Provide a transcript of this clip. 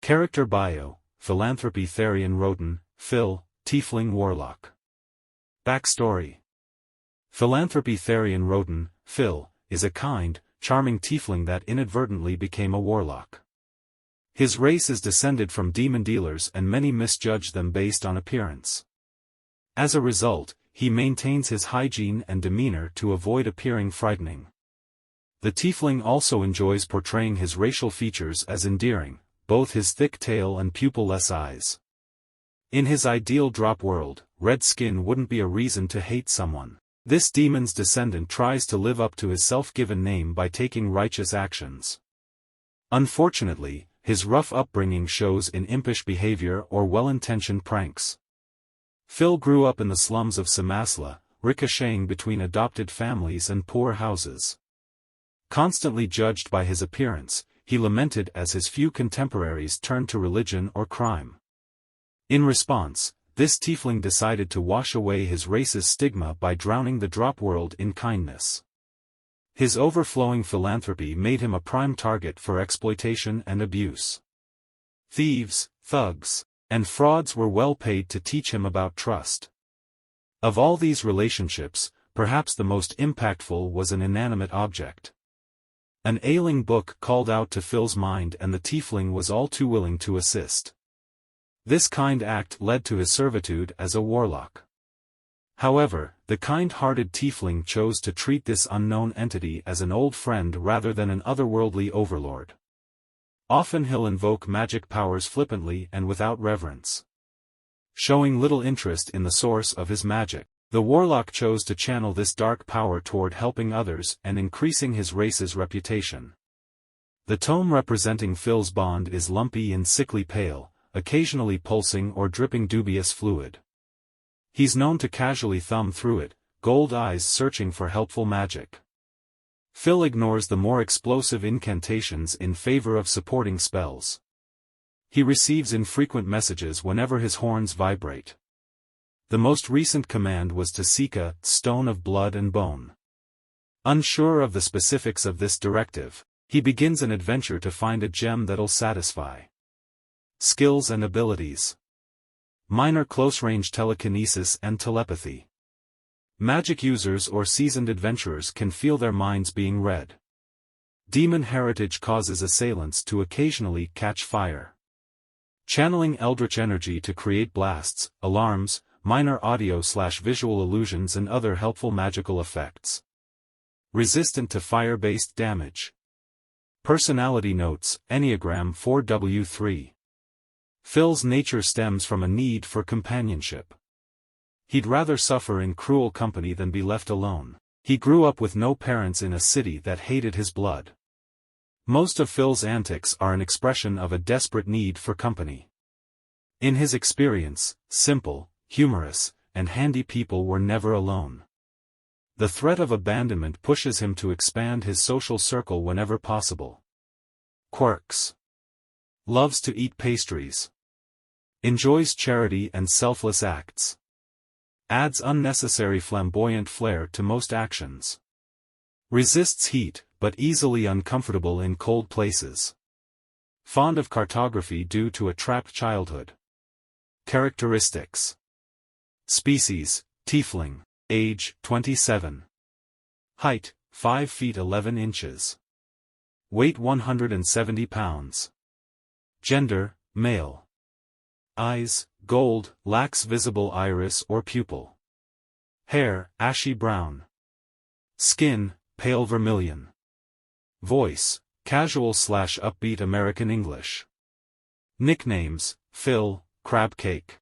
Character Bio, Philanthropy Therian Roden, Phil, Tiefling Warlock. Backstory. Philanthropy Therian Roden, Phil, is a kind, charming tiefling that inadvertently became a warlock. His race is descended from demon dealers and many misjudge them based on appearance. As a result, he maintains his hygiene and demeanor to avoid appearing frightening. The tiefling also enjoys portraying his racial features as endearing, both his thick tail and pupil-less eyes. In his ideal drop world, red skin wouldn't be a reason to hate someone. This demon's descendant tries to live up to his self-given name by taking righteous actions. Unfortunately, his rough upbringing shows in impish behavior or well-intentioned pranks. Phil grew up in the slums of Simasla, ricocheting between adopted families and poor houses. Constantly judged by his appearance, he lamented as his few contemporaries turned to religion or crime. In response, this tiefling decided to wash away his race's stigma by drowning the drop world in kindness. His overflowing philanthropy made him a prime target for exploitation and abuse. Thieves, thugs, and frauds were well paid to teach him about trust. Of all these relationships, perhaps the most impactful was an inanimate object. An ailing book called out to Phil's mind and the tiefling was all too willing to assist. This kind act led to his servitude as a warlock. However, the kind-hearted tiefling chose to treat this unknown entity as an old friend rather than an otherworldly overlord. Often he'll invoke magic powers flippantly and without reverence. Showing little interest in the source of his magic, the warlock chose to channel this dark power toward helping others and increasing his race's reputation. The tome representing Phil's bond is lumpy and sickly pale, occasionally pulsing or dripping dubious fluid. He's known to casually thumb through it, gold eyes searching for helpful magic. Phil ignores the more explosive incantations in favor of supporting spells. He receives infrequent messages whenever his horns vibrate. The most recent command was to seek a stone of blood and bone. Unsure of the specifics of this directive, he begins an adventure to find a gem that'll satisfy. Skills and abilities. Minor close-range telekinesis and telepathy. Magic users or seasoned adventurers can feel their minds being read. Demon heritage causes assailants to occasionally catch fire. Channeling eldritch energy to create blasts, alarms, minor audio/visual illusions and other helpful magical effects. Resistant to fire-based damage. Personality notes, Enneagram 4W3. Phil's nature stems from a need for companionship. He'd rather suffer in cruel company than be left alone. He grew up with no parents in a city that hated his blood. Most of Phil's antics are an expression of a desperate need for company. In his experience, simple, humorous, and handy people were never alone. The threat of abandonment pushes him to expand his social circle whenever possible. Quirks. Loves to eat pastries. Enjoys charity and selfless acts. Adds unnecessary flamboyant flair to most actions. Resists heat, but easily uncomfortable in cold places. Fond of cartography due to a trapped childhood. Characteristics. Species, tiefling. Age, 27. Height, 5 feet 11 inches. Weight 170 pounds. Gender, male. Eyes, gold, lacks visible iris or pupil. Hair, ashy brown. Skin, pale vermilion. Voice, casual/upbeat American English. Nicknames, Phil, Crab Cake.